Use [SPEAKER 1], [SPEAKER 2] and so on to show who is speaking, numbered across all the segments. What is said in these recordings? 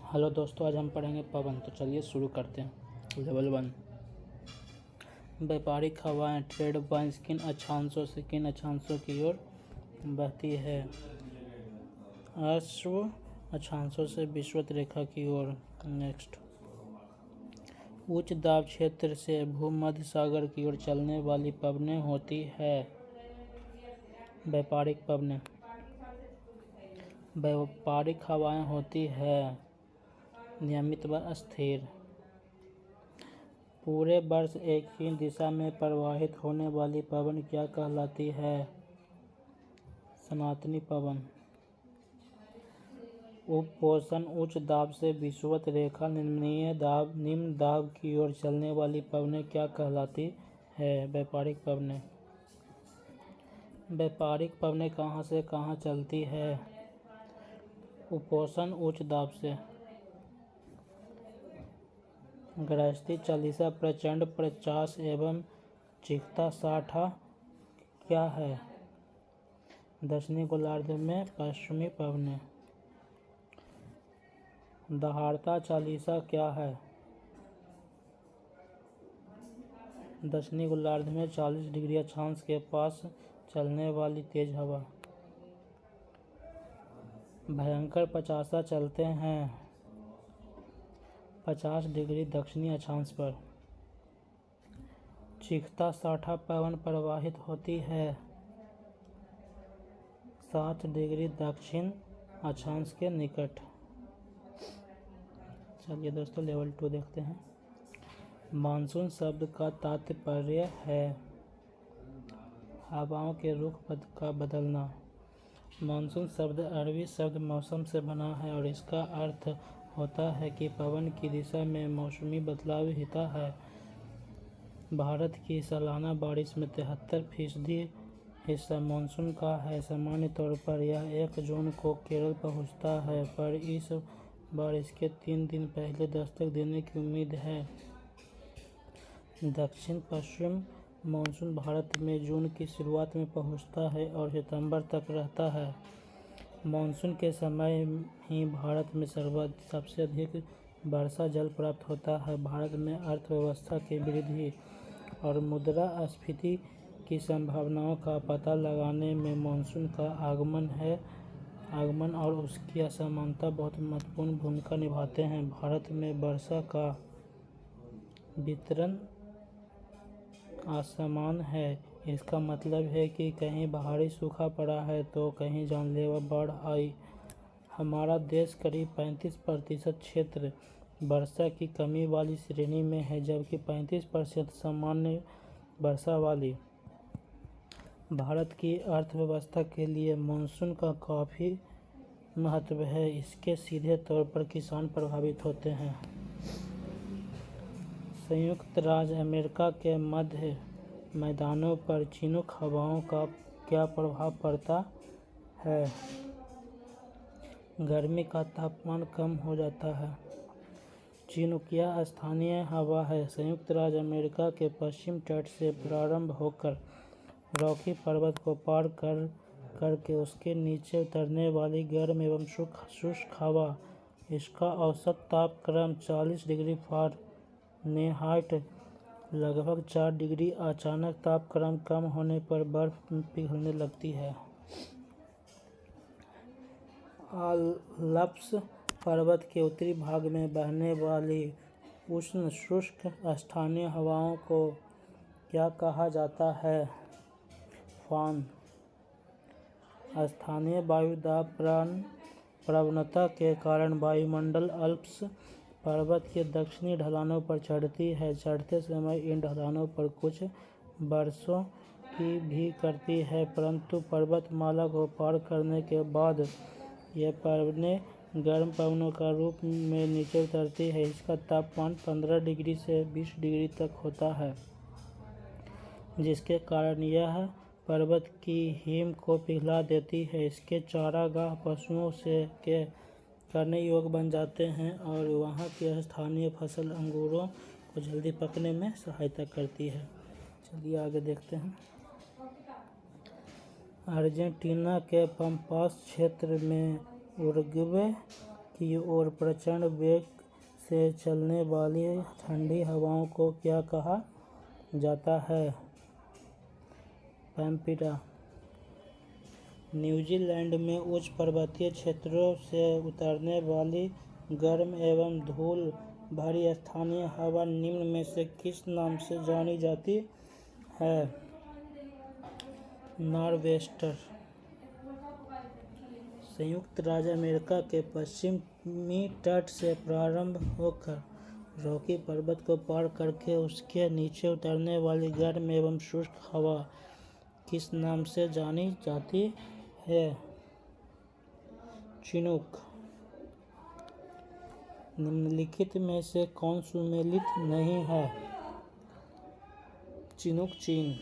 [SPEAKER 1] Hello दोस्तों, आज हम पढ़ेंगे पवन। तो चलिए शुरू करते हैं। लेवल 1। व्यापारिक हवाएं ट्रेड वाइंस किन अक्षांशों से किन अक्षांशों की ओर बहती है? अश्व अक्षांशों से विषुवत रेखा की ओर। नेक्स्ट। उच्च दाब क्षेत्र से भूमध्य सागर की ओर चलने वाली पवनें होती है व्यापारिक पवनें। व्यापारिक हवाएं होती है नियमित व स्थिर, पूरे वर्ष एक ही दिशा में प्रवाहित होने वाली पवन क्या कहलाती है? सनातनी पवन। उपपोषण उच्च दाब से विषुवत रेखा निम्न दाब की ओर चलने वाली पवनें क्या कहलाती है? व्यापारिक पवनें। व्यापारिक पवनें कहाँ से कहाँ चलती है? उपपोषण उच्च दाब से। गृहस्थी चालीसा प्रचंड 50 एवं चिकता 60 क्या है? दक्षिणी गोलार्ध में पश्चिमी पवनें। दहाड़ता चालीसा क्या है? दक्षिणी गोलार्ध में 40 डिग्री अक्षांश के पास चलने वाली तेज हवा। भयंकर 50 चलते हैं 50 डिग्री दक्षिणी अक्षांश पर। चिकता 60 पवन प्रवाहित होती है 60 डिग्री दक्षिण अक्षांश के निकट। चलिए दोस्तों, लेवल 2 देखते हैं। मानसून शब्द का तात्पर्य है हवाओं के रुख का बदलना। मानसून शब्द अरबी शब्द मौसम से बना है और इसका अर्थ होता है कि पवन की दिशा में मौसमी बदलाव होता है। भारत की सालाना बारिश में 73% हिस्सा मानसून का है। सामान्य तौर पर यह 1 जून को केरल पहुंचता है, पर इस बार इसके 3 दिन पहले दस्तक देने की उम्मीद है। दक्षिण पश्चिम मानसून भारत में जून की शुरुआत में पहुंचता है और सितंबर तक रहता है। मानसून के समय ही भारत में सबसे अधिक वर्षा जल प्राप्त होता है। भारत में अर्थव्यवस्था की वृद्धि और मुद्रास्फीति की संभावनाओं का पता लगाने में मानसून का आगमन और उसकी असमानता बहुत महत्वपूर्ण भूमिका निभाते हैं। भारत में वर्षा का वितरण असमान है। इसका मतलब है कि कहीं भारी सूखा पड़ा है तो कहीं जानलेवा बाढ़ आई। हमारा देश करीब 35% क्षेत्र वर्षा की कमी वाली श्रेणी में है, जबकि 35% सामान्य वर्षा वाली। भारत की अर्थव्यवस्था के लिए मानसून का काफ़ी महत्व है। इसके सीधे तौर पर किसान प्रभावित होते हैं। संयुक्त राज्य अमेरिका के मध्य मैदानों पर चिनूक हवाओं का क्या प्रभाव पड़ता है? गर्मी का तापमान कम हो जाता है। चिनूकिया स्थानीय हवा है। संयुक्त राज्य अमेरिका के पश्चिम तट से प्रारंभ होकर रॉकी पर्वत को पार करके उसके नीचे उतरने वाली गर्म एवं शुष्क हवा। इसका औसत तापक्रम 40 डिग्री फ़ारेनहाइट लगभग 4 डिग्री। अचानक तापक्रम कम होने पर बर्फ पिघलने लगती है। आल्प्स पर्वत के उत्तरी भाग में बहने वाली उष्ण शुष्क स्थानीय हवाओं को क्या कहा जाता है? फान। स्थानीय वायु दाब प्रवणता के कारण वायुमंडल आल्प्स पर्वत के दक्षिणी ढलानों पर चढ़ती है। चढ़ते समय इन ढलानों पर कुछ वर्षों की भी करती है, परंतु पर्वतमाला को पार करने के बाद ये पवनें गर्म पवनों का रूप में नीचे उतरती है। इसका तापमान 15 डिग्री से 20 डिग्री तक होता है, जिसके कारण यह पर्वत की हिम को पिघला देती है। इसके चारागाह पशुओं के करने योग्य बन जाते हैं और वहाँ की स्थानीय फसल अंगूरों को जल्दी पकने में सहायता करती है। चलिए आगे देखते हैं। अर्जेंटीना के पंपास क्षेत्र में उरुग्वे की ओर प्रचंड वेग से चलने वाली ठंडी हवाओं को क्या कहा जाता है? पैम्पीरा। न्यूजीलैंड में उच्च पर्वतीय क्षेत्रों से उतरने वाली गर्म एवं धूल भरी स्थानीय हवा निम्न में से किस नाम से जानी जाती है? नॉर्वेस्टर। संयुक्त राज्य अमेरिका के पश्चिमी तट से प्रारंभ होकर रॉकी पर्वत को पार करके उसके नीचे उतरने वाली गर्म एवं शुष्क हवा किस नाम से जानी जाती है? चिनूक। निम्नलिखित में से कौन सुमेलित नहीं है? चिनूक चीन।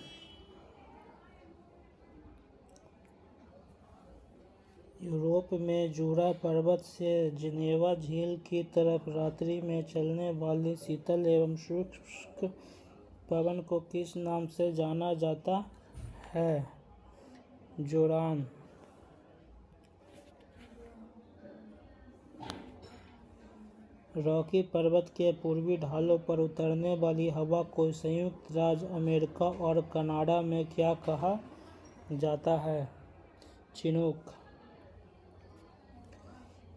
[SPEAKER 1] यूरोप में जूरा पर्वत से जिनेवा झील की तरफ रात्रि में चलने वाली शीतल एवं शुष्क पवन को किस नाम से जाना जाता है? जोरान। रॉकी पर्वत के पूर्वी ढालों पर उतरने वाली हवा को संयुक्त राज्य अमेरिका और कनाडा में क्या कहा जाता है? चिनूक।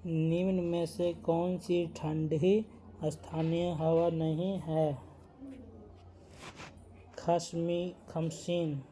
[SPEAKER 1] निम्न में से कौन सी ठंडी स्थानीय हवा नहीं है? खमसीन।